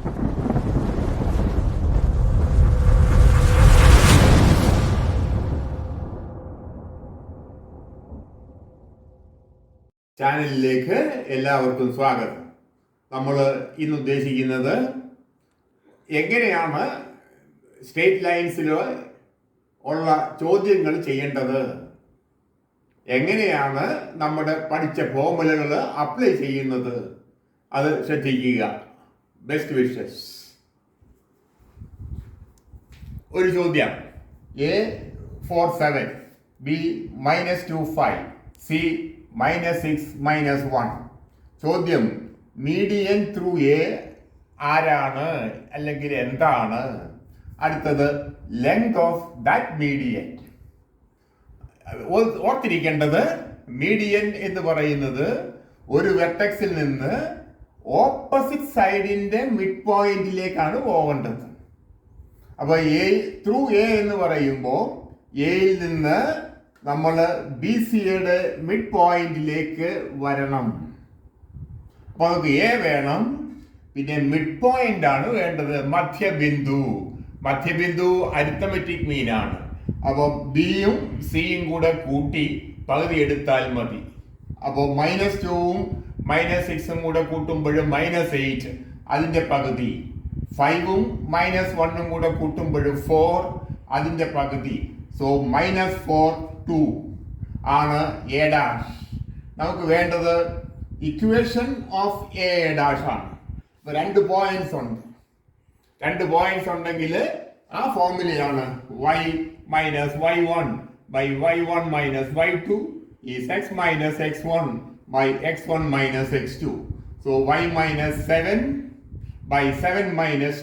ചാനലിലേക്ക് എല്ലാവർക്കും സ്വാഗതം. നമ്മൾ ഇന്ന് ഉദ്ദേശിക്കുന്നത് എങ്ങനെയാണ് സ്ട്രേറ്റ് ലൈൻസിൽ ഉള്ള ചോദ്യങ്ങൾ ചെയ്യേണ്ടത്, എങ്ങനെയാണ് നമ്മുടെ പഠിച്ച ഫോർമുലകൾ അപ്ലൈ ചെയ്യുന്നത്, അത് ശ്രദ്ധിക്കുക. Best wishes. ഒരു ചോദ്യം: A47, B -25, C -6 -1. ചോദ്യം: മീഡിയൻ ത്രൂ എ ആരാണ് അല്ലെങ്കിൽ എന്താണ്? അടുത്തത് ലെങ്ത് ഓഫ് ദാറ്റ് മീഡിയൻ. ഓർത്തിരിക്കേണ്ടത്, മീഡിയൻ എന്ന് പറയുന്നത് ഒരു വെർട്ടെക്സിൽ നിന്ന് ഓപ്പോസിറ്റ് സൈഡിന്റെ മിഡ് പോയിന്റിലേക്കാണ് പോകേണ്ടത്. അപ്പോൾ എ ത്രൂ എ എന്ന് പറയുമ്പോൾ എയിൽ നിന്ന് നമ്മൾ ബി സിയുടെ മിഡ് പോയിന്റിലേക്ക് വരണം. അപ്പോൾ നമുക്ക് എ വേണം, പിന്നെ മിഡ് പോയിന്റ് ആണ് വേണ്ടത്, മധ്യബിന്ദു. മധ്യബിന്ദു അരിത്തമെറ്റിക് മീനാണ്. അപ്പോൾ ബിയും സിയും കൂടെ കൂട്ടി പകുതി എടുത്താൽ മതി. അപ്പോൾ -2ഉം -6ഉം കൂടെ കൂട്ടുമ്പോൾ -8, അതിൻ്റെ പകുതി. 5ഉം -1ഉം കൂടെ കൂട്ടുമ്പോൾ 4, അതിൻ്റെ പകുതി. സോ -4 2 ആണ് എ ഡാഷ്. നമുക്ക് വേണ്ടത് ഇക്വേഷൻ ഓഫ് എ ഡാഷ് ആണ്. ഇപ്പോൾ 2 പോയിന്റ്സ് ഉണ്ട്. 2 പോയിന്റ്സ് ഉണ്ടെങ്കിൽ ആ ഫോർമുലയാണ് y - y1 by y1 - y2 is x - x1 by x1 - x2. So y - 7 by 7 -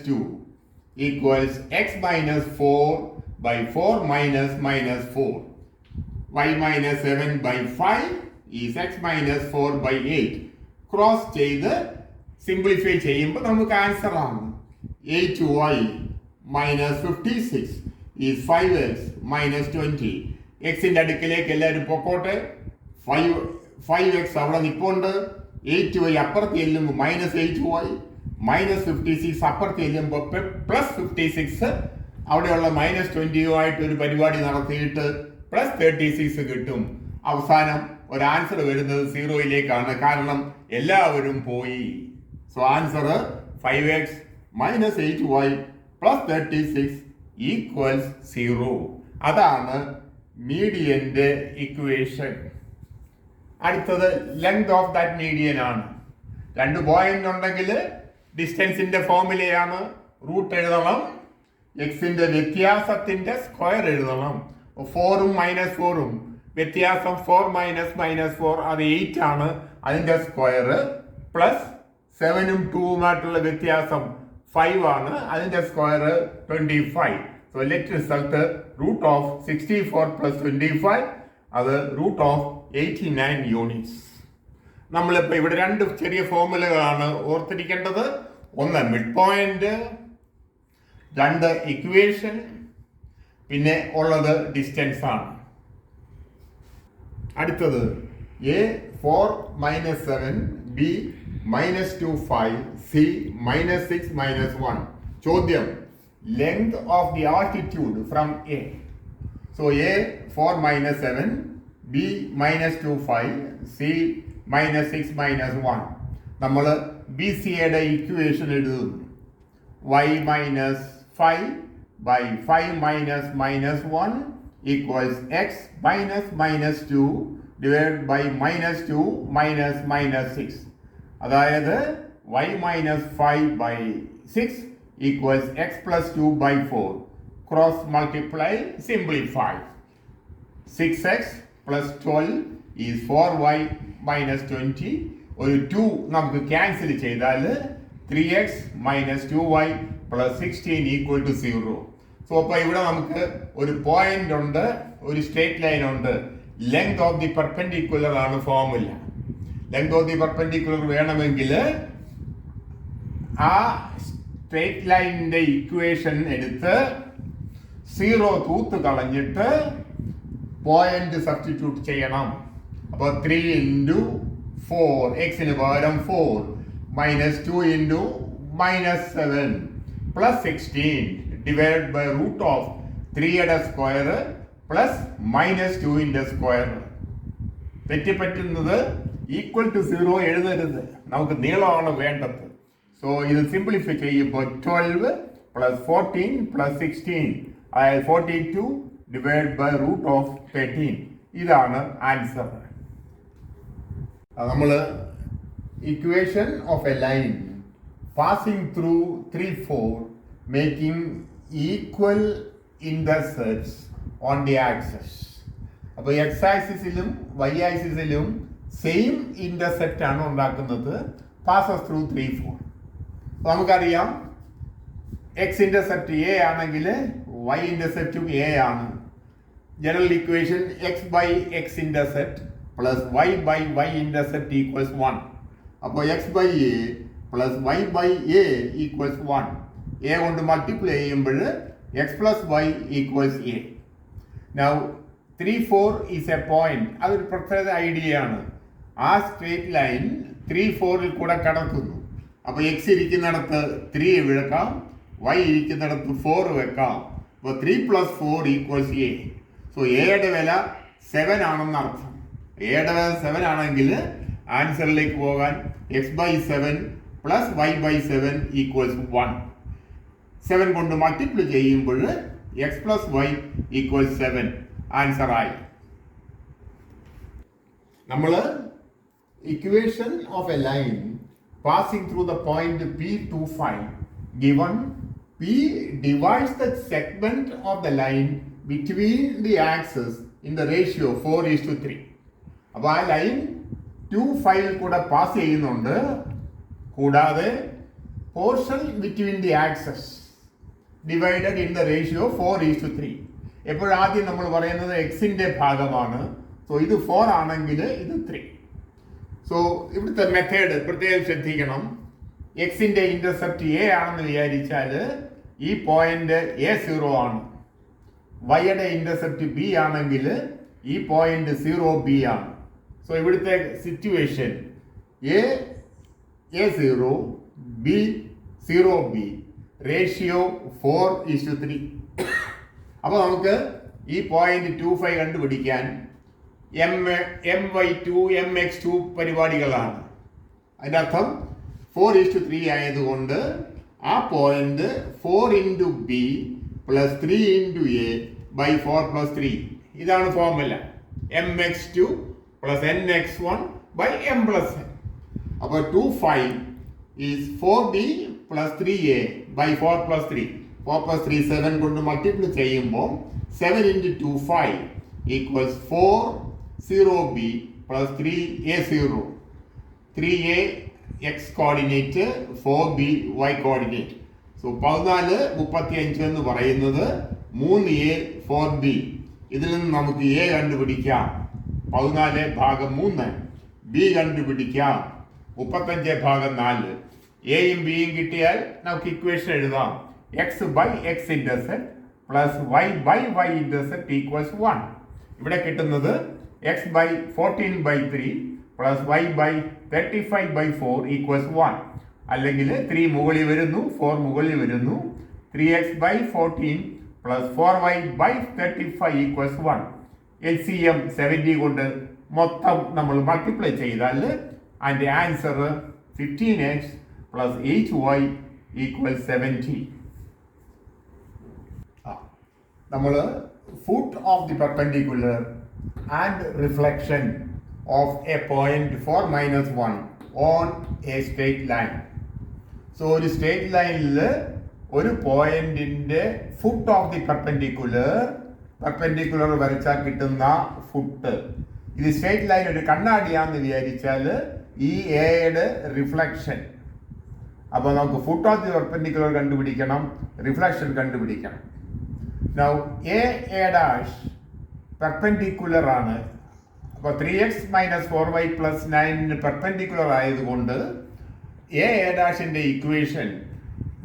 2 equals x - 4 by 4 - 4. y - 7 by 5 is x - 4 by 8. Cross ചെയ്ത് simplify ചെയ്യുമ്പോൾ നമുക്ക് ആൻസർ ആണ് 8y - 56 is 5x - 20. എക്സിന്റെ അടുക്കിലേക്ക് എല്ലാവരും പൊക്കോട്ടെ. 5x അവിടെ നിൽപ്പുണ്ട്. 8y അപ്പുറത്ത് ചെല്ലുമ്പോൾ -8y, -56 അപ്പുറത്ത് ചെല്ലുമ്പോൾ +56. അവിടെയുള്ള -20 ഒരു പരിപാടി നടത്തിയിട്ട് +36 കിട്ടും. അവസാനം ഒരു ആൻസർ വരുന്നത് 0യിലേക്കാണ്, കാരണം എല്ലാവരും പോയി. So answer 5x - 8y + 36 = 0. അതാണ് മീഡിയന്റെ ഇക്വേഷൻ. അടുത്തത് ലെങ്ത് ഓഫ് ദാറ്റ് മീഡിയൻ ആണ്. 2 പോയിന്റ് ഉണ്ടെങ്കിൽ ഡിസ്റ്റൻസിന്റെ ഫോർമുലയാണ്. റൂട്ട് എഴുതണം, എക്സിന്റെ വ്യത്യാസത്തിന്റെ സ്ക്വയർ എഴുതണം. 4ഉം -4ഉം വ്യത്യാസം 4 - -4 അത് 8 ആണ്, അതിന്റെ സ്ക്വയർ. പ്ലസ് 7ഉം 2ഉമായിട്ടുള്ള വ്യത്യാസം 5 ആണ്, അതിന്റെ സ്ക്വയർ 25. സോ ലെറ്റ് റിസൾട്ട് √64 + 25, അത് √89 യൂണിറ്റ്സ്. നമ്മളിപ്പോൾ ഇവിടെ 2 ചെറിയ ഫോർമുലകളാണ് ഓർത്തിരിക്കേണ്ടത്. ഒന്ന് മിഡ് പോയിന്റ്, 2 ഇക്വേഷൻ, പിന്നെ ഉള്ളത് ഡിസ്റ്റൻസ് ആണ്. അടുത്തത് A4 - 7, B -25, C -6 -1. ചോദ്യം: length of the altitude from A. So A4 - 7, B -25, C -6 -1. നമ്മൾ ബി സിയുടെ ഇക്വേഷൻ എഴുതുന്നു. y - 5 by 5 - -1 equals x -2 divided by -2 -6. അതായത് y - 5 by 6 equals x + 2 by 4. Cross multiply, simplify. 6x + 12 is 4y - 20. ഒരു 2 നമുക്ക് cancel ചെയ്താൽ 3x - 2y + 16 = 0. So അപ്പോൾ ഇവിടെ നമുക്ക് ഒരു പോയിന്റ് ഉണ്ട്, ഒരു സ്ട്രേറ്റ് ലൈൻ ഉണ്ട്. ലെങ്ത് ഓഫ് ദി പെർപെൻഡിക്കുലർ ആണ് formula. Length of the perpendicular വേണമെങ്കിൽ ആ സ്ട്രേറ്റ് ലൈനിന്റെ ഇക്വേഷൻ എടുത്ത് 0 തൂത്ത് കളഞ്ഞിട്ട് പോയിന്റ് സബ്സ്റ്റിറ്റ്യൂട്ട് ചെയ്യണം. അപ്പോൾ 3 × 4, എക്സിന് പകരം 4, -2 × minus 7 plus 16 divided by root of 3യുടെ സ്ക്വയർ പ്ലസ് മൈനസ് 2ന്റെ സ്ക്വയർ. തെറ്റിപ്പറ്റുന്നത് ഈക്വൽ ടു 0 എഴുതരുത്, നമുക്ക് നീളമാണ് വേണ്ടത്. സോ ഇത് സിംപ്ലിഫൈ ചെയ്യുമ്പോൾ 12 പ്ലസ് 14 പ്ലസ് 16 അതായത് 42 ഡിവൈഡ് ബൈ റൂട്ട് ഓഫ് 13. ഇതാണ് ആൻസർ. നമ്മൾ equation of a line passing through 3, 4 making equal intercepts on the axes. അപ്പോൾ എക്സ് ആക്സിസിലും വൈ ആക്സിസിലും സെയിം ഇന്റർസെപ്റ്റ് ആണ് ഉണ്ടാക്കുന്നത്. Passes through 3, 4. നമുക്കറിയാം എക്സ് ഇന്റർസെപ്റ്റ് എ ആണെങ്കിൽ വൈ ഇന്റർസെപ്റ്റും എ ആണ്. General equation x by x intercept plus y by y intercept equals 1. അപ്പോൾ x by a plus y by a equals 1. A കൊണ്ട് multiply ചെയ്യുമ്പോൾ x plus y equals A. Now 3, 4 is A point. അതൊരു പ്രത്യേക idea ആണ്. ആ straight line 3, 4 കൂടെ കടക്കുന്നു. അപ്പോൾ എക്സ് ഇരിക്കുന്നിടത്ത് 3 വെക്കാം, വൈ ഇരിക്കുന്നിടത്ത് 4 വെക്കാം. അപ്പോൾ 3 + 4 ഈക്വൽസ് എ. സോ എയുടെ വില 7 ആണെന്ന് അർത്ഥം. എയുടെ വില 7 ആണെങ്കിൽ ആൻസറിലേക്ക് പോകാൻ x by 7 plus y by 7 equals 1. 7 കൊണ്ട് മൾട്ടിപ്ലൈ ചെയ്യുമ്പോൾ x plus y equals 7 answer ആയി. നമ്മൾ equation of a line passing through the point P25 given P divides the segment of the line between the axes in the ratio 4:3. അപ്പോൾ ആ line 25 കൂടെ pass ചെയ്യുന്നുണ്ട്. കൂടാതെ portion between the access divided in the ratio 4:3. എപ്പോഴാദ്യം നമ്മൾ പറയുന്നത് എക്സിന്റെ ഭാഗമാണ്. So ഇത് 4 ആണെങ്കിൽ ഇത് 3. സോ ഇവിടുത്തെ മെത്തേഡ് പ്രത്യേകം ശ്രദ്ധിക്കണം. എക്സിന്റെ ഇന്റർസെപ്റ്റ് എ ആണെന്ന് വിചാരിച്ചാൽ ഈ പോയിന്റ് A0 ആണ്. വൈയുടെ ഇന്റർസെപ്റ്റ് ബി ആണെങ്കിൽ ഈ പോയിന്റ് 0B ആണ്. സോ ഇവിടുത്തെ situation A0 B 0B ratio 4:3. അപ്പോൾ നമുക്ക് ഈ പോയിന്റ് 25 കണ്ടുപിടിക്കാൻ my2 mx2 പരിപാടികളാണ്. അതിൻ്റെ അർത്ഥം 4:3 ആയതുകൊണ്ട് ആ point 4 B plus 3 A by 4+3. ഇതാണ് formula. mx2 plus nx1 by m+n. അപ്പോൾ 25 is 4B plus 3A by 4+3. 4+3 7 കൊണ്ട് മൾട്ടിപ്ലൈ ചെയ്യുമ്പോൾ 7 × 2 5 equals 4 B plus 3A0. 3A x coordinate, 4B y coordinate. So 14 35 എന്ന് പറയുന്നത് 3A 4B. ഇതിൽ നിന്ന് നമുക്ക് A കണ്ടുപിടിക്കാം. 14/3. B കണ്ടുപിടിക്കാം 35/4. എയും ബിയും കിട്ടിയാൽ നമുക്ക് ഇക്വേഷൻ എഴുതാം. X by x intercept plus y by y intercept equals 1. ഇവിടെ കിട്ടുന്നത് x by 14/3 plus y by 35/4 equals 1. അല്ലെങ്കിൽ 3 മുകളിൽ വരുന്നു, 4 മുകളിൽ വരുന്നു. 3x by 14 plus 4y by 35 equals 1. LCM 70 കൊണ്ട് മൊത്തം നമ്മൾ മൾട്ടിപ്ലൈ ചെയ്താൽ അതിൻ്റെ answer 15x plus 8y equals 70. നമ്മൾ foot of the perpendicular and reflection of a point 4 - 1 on a straight line. So ഒരു സ്ട്രേറ്റ് ലൈനിൽ ഒരു പോയിന്റിന്റെ ഫുട്ട് ഓഫ് ദി പെർപെൻഡിക്കുലർ വരച്ചാൽ കിട്ടുന്ന ഫുട്ട്. ഇത് സ്ട്രേറ്റ് ലൈൻ ഒരു കണ്ണാടിയാന്ന് വിചാരിച്ചാൽ ഈ എയുടെ റിഫ്ലക്ഷൻ. അപ്പോൾ നമുക്ക് ഫുട്ട് ഓഫ് ദി പെർപെൻഡിക്കുലർ കണ്ടുപിടിക്കണം, റിഫ്ലക്ഷൻ കണ്ടുപിടിക്കണം. Now a' പെർപെൻഡിക്കുലർ ആണ്. അപ്പോൾ 3x - 4y + 9 പെർപെൻഡിക്കുലർ ആയതുകൊണ്ട് a'-ന്റെ ഇക്വേഷൻ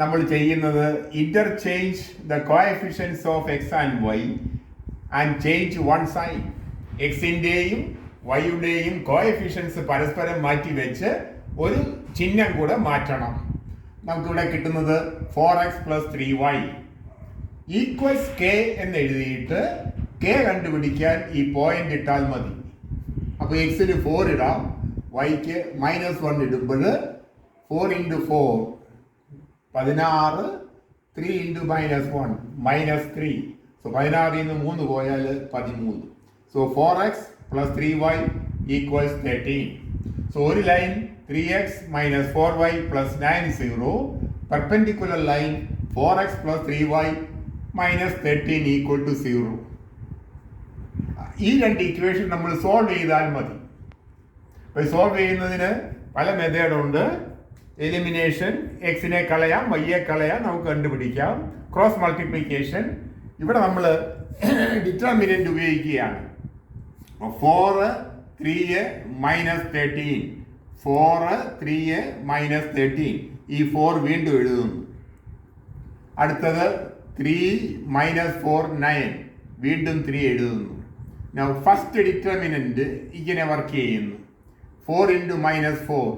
നമ്മൾ ചെയ്യുന്നത് interchange the coefficients of x and y and change one sign. എക്സിൻ്റെയും വൈയുടെയും കോഎഫിഷ്യൻസ് പരസ്പരം മാറ്റി വെച്ച് ഒരു ചിഹ്നം കൂടെ മാറ്റണം. നമുക്കിവിടെ കിട്ടുന്നത് 4x plus 3y equals K എന്ന് എഴുതിയിട്ട് കെ കണ്ടുപിടിക്കാൻ ഈ പോയിന്റ് ഇട്ടാൽ മതി. അപ്പോൾ എക്സിന് 4 ഇടാം, വൈക്ക് -1 ഇടുമ്പോൾ 4 × 4 16, 3 × -1 -3. സോ 16 നിന്ന് 3 പോയാൽ 13. So 4x plus 3y equals 13. So ഒരു line 3x minus 4y plus 9 0. Perpendicular line 4x plus 3y minus 13 equal to 0. ഈ രണ്ട് ഇക്വേഷൻ നമ്മൾ സോൾവ് ചെയ്താൽ മതി. അപ്പോൾ സോൾവ് ചെയ്യുന്നതിന് പല മെത്തേഡുണ്ട്. എലിമിനേഷൻ, എക്സിനെ കളയാം, വൈയെ കളയാം, നമുക്ക് കണ്ടുപിടിക്കാം. ക്രോസ് മൾട്ടിപ്ലിക്കേഷൻ, ഇവിടെ നമ്മൾ ഡിറ്റർമിനന്റ് ഉപയോഗിക്കുകയാണ്. 4 3 minus 13, 4 3 minus 13, ഈ 4 വീണ്ടും എഴുതുന്നു. അടുത്തത് 3 minus 4 9, വീണ്ടും 3 എഴുതുന്നു. ഫസ്റ്റ് ഡിറ്റർമിനന്റ് ഇങ്ങനെ വർക്ക് ചെയ്യുന്നു. 4 × -4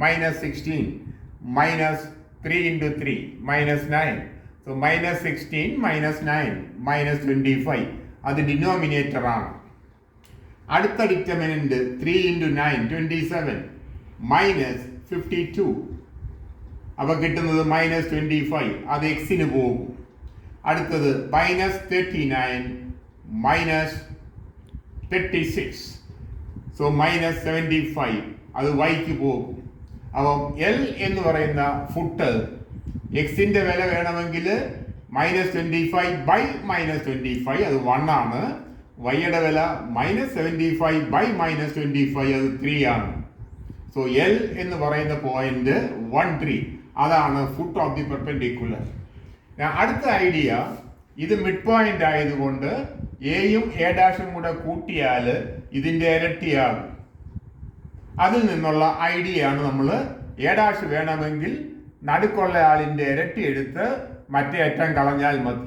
-16 -3 × 3 -9. സോ -16 -9 -25, അത് ഡിനോമിനേറ്റർ ആണ്. അടുത്ത ഡിറ്റർമിനന്റ് 3 × 9 27 -52, അപ്പോൾ കിട്ടുന്നത് -25, അത് എക്സിന് പോകും. അടുത്തത് -39 -36, സോ -75, അത് വൈക്ക് പോകും. അപ്പം എൽ എന്ന് പറയുന്ന ഫുട്ട്, എക്സിന്റെ വില വേണമെങ്കിൽ -25 / -25, അത് 1 ആണ്. വൈയുടെ വില -75 / -25, അത് 3 ആണ്. സോ എൽ എന്ന് പറയുന്ന പോയിന്റ് 1 3, അതാണ് ഫുട്ട് ഓഫ് ദി പെർപെൻഡിക്കുലർ. അടുത്ത ഐഡിയ, ഇത് മിഡ് പോയിന്റ് ആയതുകൊണ്ട് എയും എ' കൂടെ കൂട്ടിയാൽ ഇതിന്റെ ഇരട്ടിയാകും. അതിൽ നിന്നുള്ള ഐഡിയ ആണ് നമ്മൾ എ' വേണമെങ്കിൽ നടുക്കുള്ള ആളിന്റെ ഇരട്ടി എടുത്ത് മറ്റേ അറ്റം കളഞ്ഞാൽ മതി.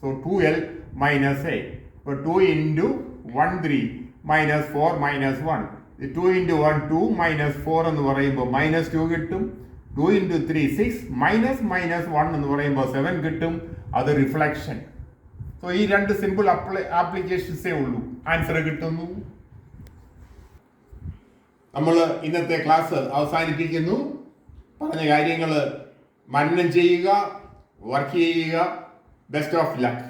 So 2l - a. അപ്പോൾ 2 × 1 3 -4 -1. 2 × 1 2 -4 എന്ന് പറയുമ്പോൾ -2 കിട്ടും. 2 × 3 6 -1 എന്ന് പറയുമ്പോൾ 7 കിട്ടും. അത് റിഫ്ലക്ഷൻ. സോ ഈ രണ്ട് സിമ്പിൾ ആപ്ലിക്കേഷൻസേ ഉള്ളൂ. ആൻസർ കിട്ടുന്നു. നമ്മൾ ഇന്നത്തെ ക്ലാസ് അവസാനിപ്പിക്കുന്നു. പറഞ്ഞ കാര്യങ്ങൾ മനനം ചെയ്യുക, വർക്ക് ചെയ്യുക. Best of luck.